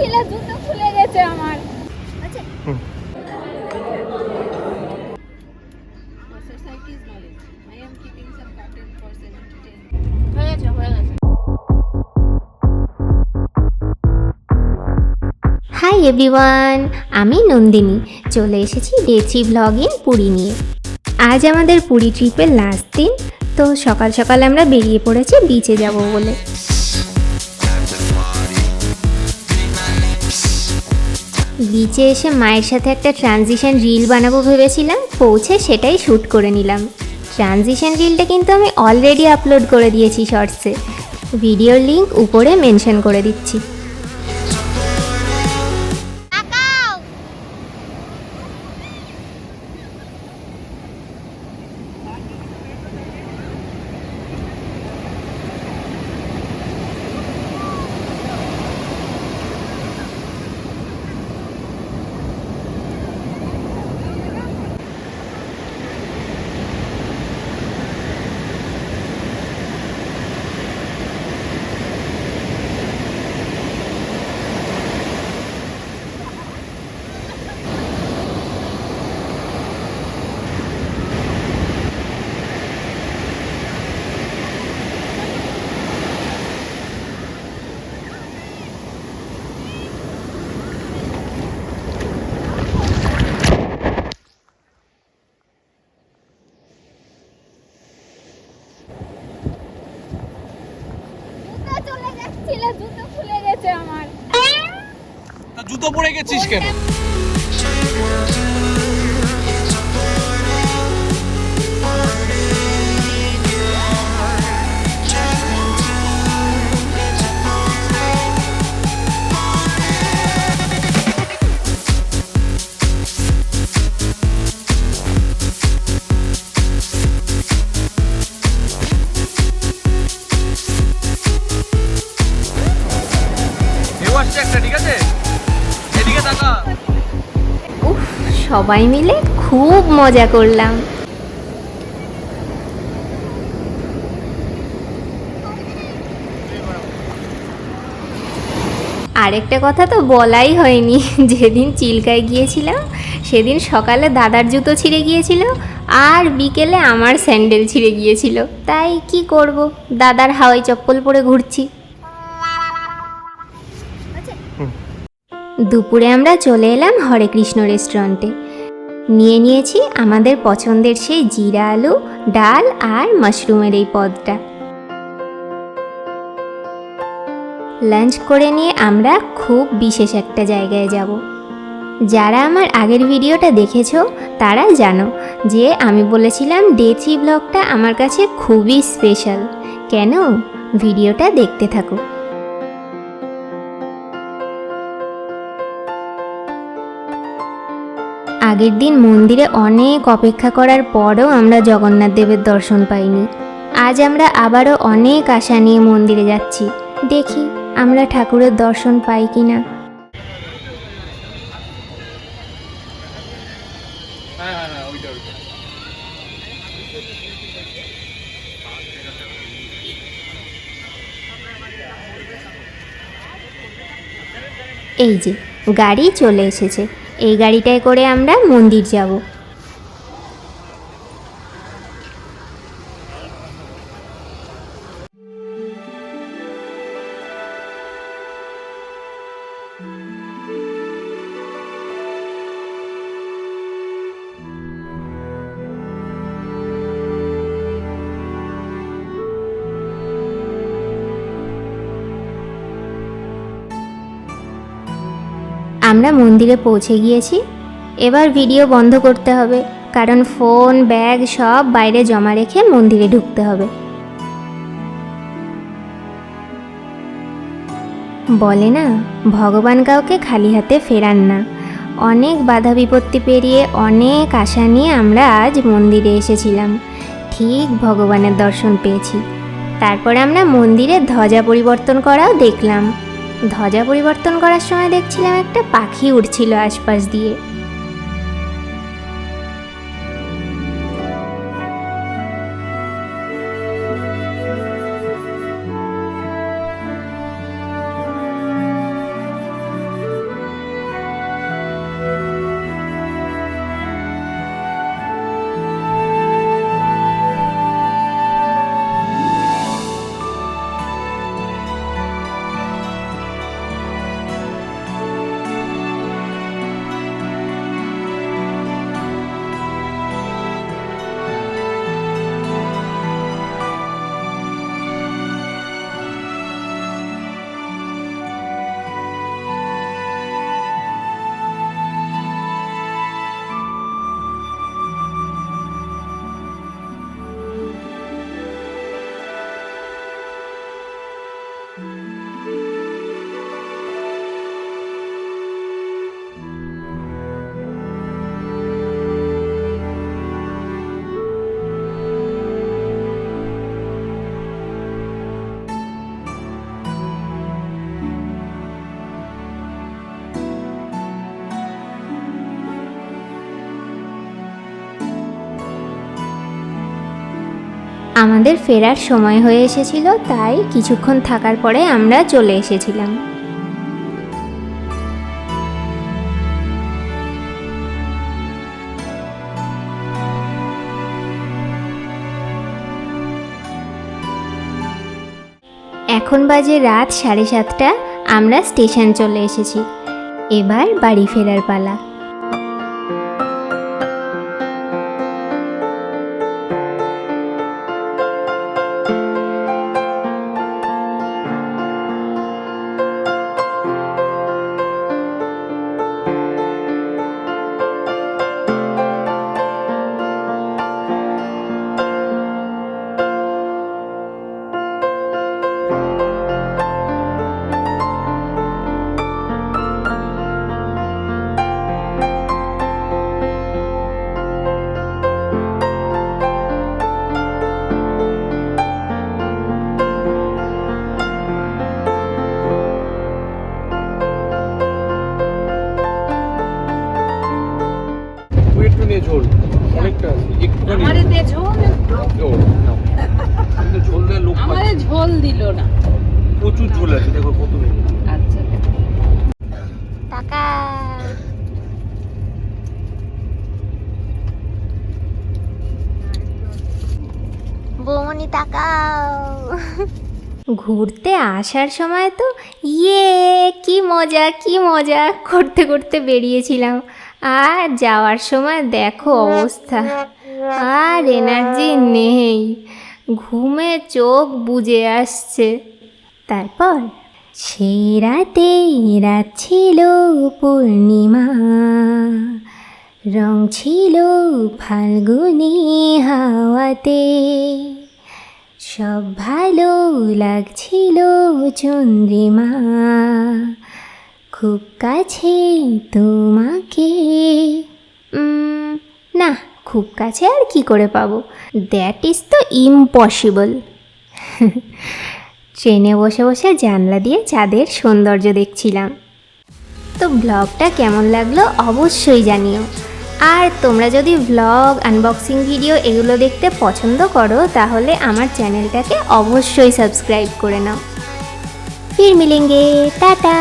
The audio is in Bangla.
যাচ্ছিলে জুতো খুলে গেছে আমার। আচ্ছা society is knowledge. I am keeping some content for 7 to 10. হয়ে গেছে। হাই এভরিওয়ান, আমি নন্দিনী চলে এসেছি ডে 3 ব্লগ ইন পুরী নিয়ে। আজ আমাদের পুরী ট্রিপের লাস্ট দিন, তো সকাল সকাল আমরা বেরিয়ে পড়েছি বিচে যাব বলে। বিচে এসে মায়ের সাথে একটা ট্রানজিশন রিল বানাবো ভেবেছিলাম, পৌঁছে সেটাই শ্যুট করে নিলাম। ট্রানজিশন রিলটা কিন্তু আমি অলরেডি আপলোড করে দিয়েছি শর্টসে, ভিডিওর লিঙ্ক উপরে মেনশন করে দিচ্ছি। জুতো খুলে গেছে আমার। তা জুতো পরে গেছিস কেন? ঠিক আছে, এদিকে তাকা। উফ, সবাই মিলে খুব মজা করলাম। আরেকটা কথা তো বলাই হয়নি, যেদিন চিল্কায় গিয়েছিলাম সেদিন সকালে দাদার জুতো ছিঁড়ে গিয়েছিল আর বিকেলে আমার স্যান্ডেল ছিঁড়ে গিয়েছিল। তাই কি করব, দাদার হাওয়াই চপ্পল পরে ঘুরছি। দুপুরে আমরা চলে এলাম হরে কৃষ্ণ রেস্টুরেন্টে। নিয়েছি আমাদের পছন্দের সেই জিরা আলু ডাল আর মাশরুমের এই পদটা। লাঞ্চ করে নিয়ে আমরা খুব বিশেষ একটা জায়গায় যাব। যারা আমার আগের ভিডিওটা দেখেছো তারা জানো যে আমি বলেছিলাম ডে 3 ব্লগটা আমার কাছে খুবই স্পেশাল। কেন, ভিডিওটা দেখতে থাকো। আগের দিন মন্দিরে অনেক অপেক্ষা করার পরও আমরা জগন্নাথ দেবের দর্শন পাইনি। আজ আমরা আবারও অনেক আশা নিয়ে মন্দিরে যাচ্ছি, দেখি আমরা ঠাকুরের দর্শন পাই কিনা। এই যে গাড়ি চলে এসেছে, এই গাড়িটায় করে আমরা মন্দির যাব। আমরা মন্দিরে পৌঁছে গিয়েছি। এবার ভিডিও বন্ধ করতে হবে, কারণ ফোন ব্যাগ সব বাইরে জমা রেখে মন্দিরে ঢুকতে হবে। বলে না, ভগবান কাউকে খালি হাতে ফেরান না। অনেক বাধা বিপত্তি পেরিয়ে অনেক আশা নিয়ে আমরা আজ মন্দিরে এসেছিলাম, ঠিক ভগবানের দর্শন পেয়েছি। তারপরে আমরা মন্দিরে ধ্বজা পরিবর্তন করাও দেখলাম। ধ্বজা পরিবর্তন করার সময় দেখছিলাম একটা পাখি উড়ছিল আশপাশ দিয়ে। আমাদের ফেরার সময় হয়ে এসেছিল, তাই কিছুক্ষণ থাকার পরে আমরা চলে এসেছিলাম। এখন বাজে রাত 7:30। আমরা স্টেশন চলে এসেছি। এবার বাড়ি ফেরার পালা। তুই একটু নিয়ে ঝোল অনেকটা আছে, একটুখানি আমারে দিয়ে ঝোল ও, নাও। কিন্তু ঝোল দেওয়ার লোক আমারে পাচ্ছি না। ঝোল দিল না। প্রচুর ঝোল আছে, দেখো কত নেই। আচ্ছা টাকা বৌমনি তাকাও। ঘুরতে আসার সময় তো কি মজা কি মজা করতে করতে বেরিয়েছিলাম, আর যাওয়ার সময় দেখো অবস্থা, আর এনার্জি নেই, ঘুমে চোখ বুজে আসছে। তারপর সে রাতে রাত ছিল পূর্ণিমা, রং ছিল ফাল্গুনি হাওয়াতে, সব ভালো লাগছিল চন্দ্রিমা, খুব কাছে তোমাকে। না, খুব কাছে আর কি করে পাবো, দ্যাট ইজ তো ইম্পসিবল। ট্রেনে বসে বসে জানলা দিয়ে চাঁদের সৌন্দর্য দেখছিলাম। তো ব্লগটা কেমন লাগলো অবশ্যই জানিও। আর তোমরা যদি ব্লগ, আনবক্সিং ভিডিও এগুলো দেখতে পছন্দ করো, তাহলে আমার চ্যানেলটাকে অবশ্যই সাবস্ক্রাইব করে নাও। ফির মিলেঙ্গে, টাটা।